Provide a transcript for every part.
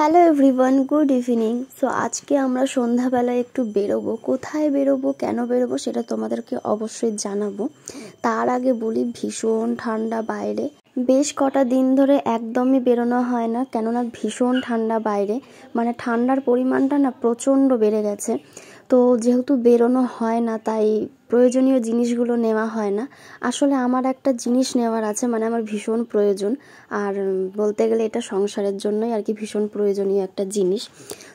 Hello everyone, good evening. So আজকে আমরা সন্ধ্যাবেলায় একটু বেরোবো। কোথায় বেরোবো, কেন বেরোবো সেটা তোমাদেরকে অবশ্যই জানাবো। তার আগে বলি, ভীষণ ঠান্ডা বাইরে। বেশ কটা দিন ধরে একদমই বেরোনো হয় না, কেননা ভীষণ ঠান্ডা বাইরে। মানে ঠান্ডার পরিমাণটা না প্রচণ্ড বেড়ে গেছে। তো যেহেতু বেরোনো হয় না, তাই প্রয়োজনীয় জিনিসগুলো নেওয়া হয় না। আসলে আমার একটা জিনিস নেওয়ার আছে, মানে আমার ভীষণ প্রয়োজন। আর বলতে গেলে এটা সংসারের জন্যই আর কি ভীষণ প্রয়োজনীয় একটা জিনিস।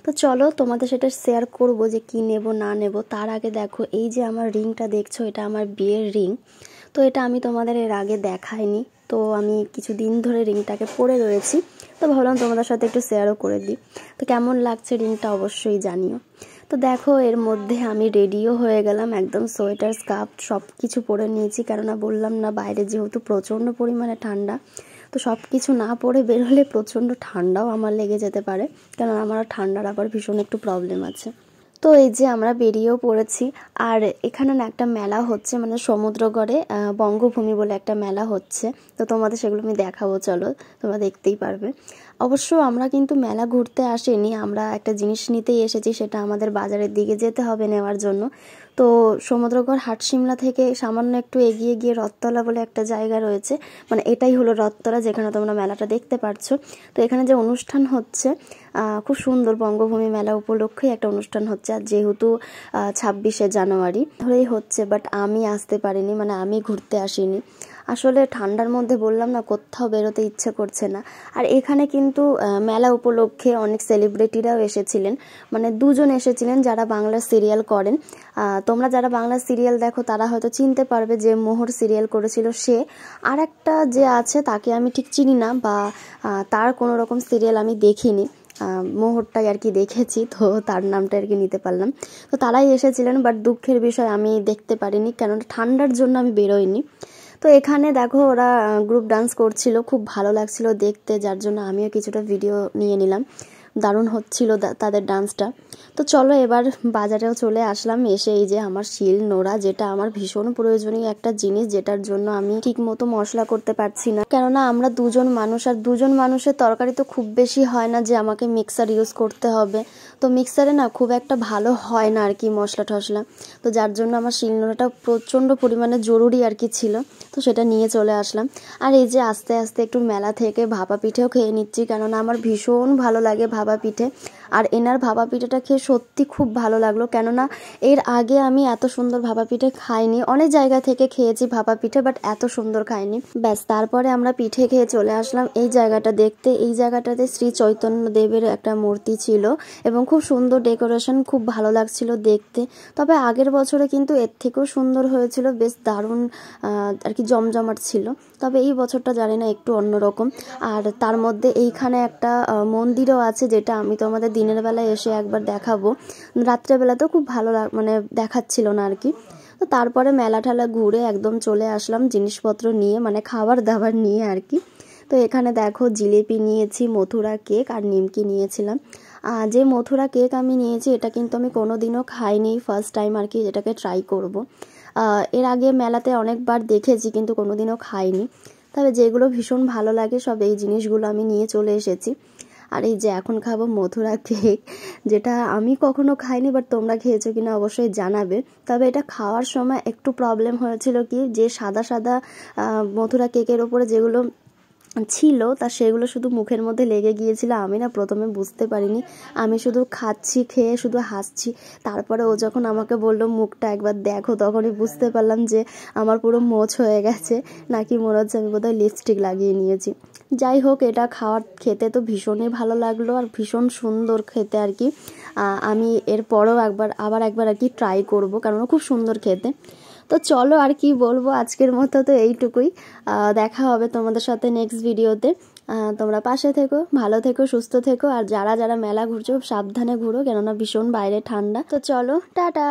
তো চলো তোমাদের সেটা শেয়ার করব যে কি নেব না নেব। তার আগে দেখো, এই যে আমার রিংটা দেখছো, এটা আমার বিয়ের রিং। তো এটা আমি তোমাদের এর আগে দেখাইনি, তো আমি কিছুদিন ধরে রিংটাকে পরে রয়েছি। তো ভাবলাম তোমাদের সাথে একটু শেয়ারও করে দিই। তো কেমন লাগছে রিংটা অবশ্যই জানিও। তো দেখো, এর মধ্যে আমি রেডিও হয়ে গেলাম, একদম সোয়েটার স্কার্ফ সব কিছু পরে নিয়েছি। কেননা বললাম না, বাইরে যেহেতু প্রচণ্ড পরিমাণে ঠান্ডা, তো সব কিছু না পরে বেরোলে প্রচণ্ড ঠান্ডাও আমার লেগে যেতে পারে। কেননা আমার ঠান্ডার আবার ভীষণ একটু প্রবলেম আছে। তো এই যে আমরা বেরিয়েও পড়েছি। আর এখানে না একটা মেলা হচ্ছে, মানে সমুদ্রগড়ে বঙ্গভূমি বলে একটা মেলা হচ্ছে। তো তোমাদের সেগুলো আমি দেখাবো, চলো তোমরা দেখতেই পারবে। অবশ্য আমরা কিন্তু মেলা ঘুরতে আসিনি, আমরা একটা জিনিস নিতেই এসেছি, সেটা আমাদের বাজারের দিকে যেতে হবে নেওয়ার জন্য। তো সমুদ্রগড় হাটশিমলা থেকে সামান্য একটু এগিয়ে গিয়ে রথতলা বলে একটা জায়গা রয়েছে, মানে এটাই হলো রথতলা, যেখানে তোমরা মেলাটা দেখতে পারছো। তো এখানে যে অনুষ্ঠান হচ্ছে, খুব সুন্দর, বঙ্গভূমি মেলা উপলক্ষেই একটা অনুষ্ঠান হচ্ছে। আর যেহেতু 26শে জানুয়ারি ধরেই হচ্ছে, বাট আমি আসতে পারিনি, মানে আমি ঘুরতে আসিনি। আসলে ঠান্ডার মধ্যে বললাম না, কোথাও বেরোতে ইচ্ছে করছে না। আর এখানে কিন্তু মেলা উপলক্ষে অনেক সেলিব্রিটিরাও এসেছিলেন, মানে দুজন এসেছিলেন যারা বাংলা সিরিয়াল করেন। তোমরা যারা বাংলা সিরিয়াল দেখো তারা হয়তো চিনতে পারবে, যে মোহর সিরিয়াল করেছিল সে। আর একটা যে আছে তাকে আমি ঠিক চিনি না, বা তার কোনো রকম সিরিয়াল আমি দেখিনি, মোহরটাই আর কি দেখেছি, তো তার নামটা আর কি নিতে পারলাম। তো তারাই এসেছিলেন, বাট দুঃখের বিষয় আমি দেখতে পারিনি, কেননা ঠান্ডার জন্য আমি বেরোইনি। তো এখানে দেখো, ওরা গ্রুপ ডান্স করছিল, খুব ভালো লাগছিল দেখতে, যার জন্য আমিও কিছুটা ভিডিও নিয়ে নিলাম। দারুণ হচ্ছিল তাদের ডান্সটা। তো চলো এবার বাজারেও চলে আসলাম। এসে এই যে আমার শিল নোড়া, যেটা আমার ভীষণ প্রয়োজনীয় একটা জিনিস, যেটার জন্য আমি ঠিক মতো মশলা করতে পারছি না। কেননা আমরা দুজন মানুষ, আর দুজন মানুষের তরকারি তো খুব বেশি হয় না যে আমাকে মিক্সার ইউজ করতে হবে। তো মিক্সারে না খুব একটা ভালো হয় না আর কি মশলা টশলা। তো যার জন্য আমার শিল নোড়াটা প্রচণ্ড পরিমাণে জরুরি আর কি ছিল। তো সেটা নিয়ে চলে আসলাম। আর এই যে আস্তে আস্তে একটু মেলা থেকে ভাপা পিঠেও খেয়ে নিচ্ছি, কেননা আমার ভীষণ ভালো লাগে ভাপা পিঠে। আর এনার ভাপা পিঠেটা খেয়ে সত্যি খুব ভালো লাগলো, কেননা এর আগে আমি এত সুন্দর ভাপা পিঠে খাইনি। অনেক জায়গা থেকে খেয়েছি ভাপা পিঠে, বাট এত সুন্দর খাইনি। ব্যাস, তারপরে আমরা পিঠে খেয়ে চলে আসলাম এই জায়গাটা দেখতে। এই জায়গাটাতে শ্রী চৈতন্য দেবের একটা মূর্তি ছিল, এবং খুব সুন্দর ডেকোরেশন, খুব ভালো লাগছিল দেখতে। তবে আগের বছরে কিন্তু এর থেকেও সুন্দর হয়েছিল, বেশ দারুণ আর কি জমজমাট ছিল। তবে এই বছরটা জানি না, একটু অন্যরকম। আর তার মধ্যে এইখানে একটা মন্দিরও আছে, যেটা আমি তোমাদের দিনের বেলায় এসে একবার দেখাবো। রাত্রেবেলাতেও খুব ভালো মানে দেখাচ্ছিল না আর কি। তো তারপরে মেলা ঠেলা ঘুরে একদম চলে আসলাম জিনিসপত্র নিয়ে, মানে খাবার দাবার নিয়ে আর কি। তো এখানে দেখো, জিলিপি নিয়েছি, মথুরা কেক আর নিমকি নিয়েছিলাম। যে মথুরা কেক আমি নিয়েছি, এটা কিন্তু আমি কোনোদিনও খাইনি, ফার্স্ট টাইম আর কি এটাকে ট্রাই করব। এর আগে মেলাতে অনেকবার দেখেছি, কিন্তু কোনোদিনও খাইনি। তবে যেগুলো ভীষণ ভালো লাগে সব এই জিনিসগুলো আমি নিয়ে চলে এসেছি। আর এই যে এখন খাবো মথুরা কেক, যেটা আমি কখনো খাইনি, বাট তোমরা খেয়েছো কিনা অবশ্যই জানাবে। তবে এটা খাওয়ার সময় একটু প্রবলেম হয়েছিল, কি যে সাদা সাদা মথুরা কেকের ওপরে যেগুলো ছিল, তা সেগুলো শুধু মুখের মধ্যে লেগে গিয়েছিল। আমি না প্রথমে বুঝতে পারিনি, আমি শুধু খাচ্ছি, খেয়ে শুধু হাসছি। তারপরে ও যখন আমাকে বললো মুখটা একবার দেখো, তখনই বুঝতে পারলাম যে আমার পুরো মোচ হয়ে গেছে, নাকি মনে হচ্ছে আমি বোধহয় লিপস্টিক লাগিয়ে নিয়েছি। যাই হোক, এটা খেতে তো ভীষণই ভালো লাগলো, আর ভীষণ সুন্দর খেতে আর কি। আমি এরপরেও আবার একবার আর কি ট্রাই করবো, কারণ খুব সুন্দর খেতে। তো চলো, আর কি বলবো, আজকের মতো তো এইটুকুই। দেখা হবে তোমাদের সাথে নেক্সট ভিডিওতে। তোমরা পাশে থেকো, ভালো থেকো, সুস্থ থেকো। আর যারা যারা মেলা ঘুরছো সাবধানে ঘুরো, কেননা ভীষণ বাইরে ঠান্ডা। তো চলো, টাটা।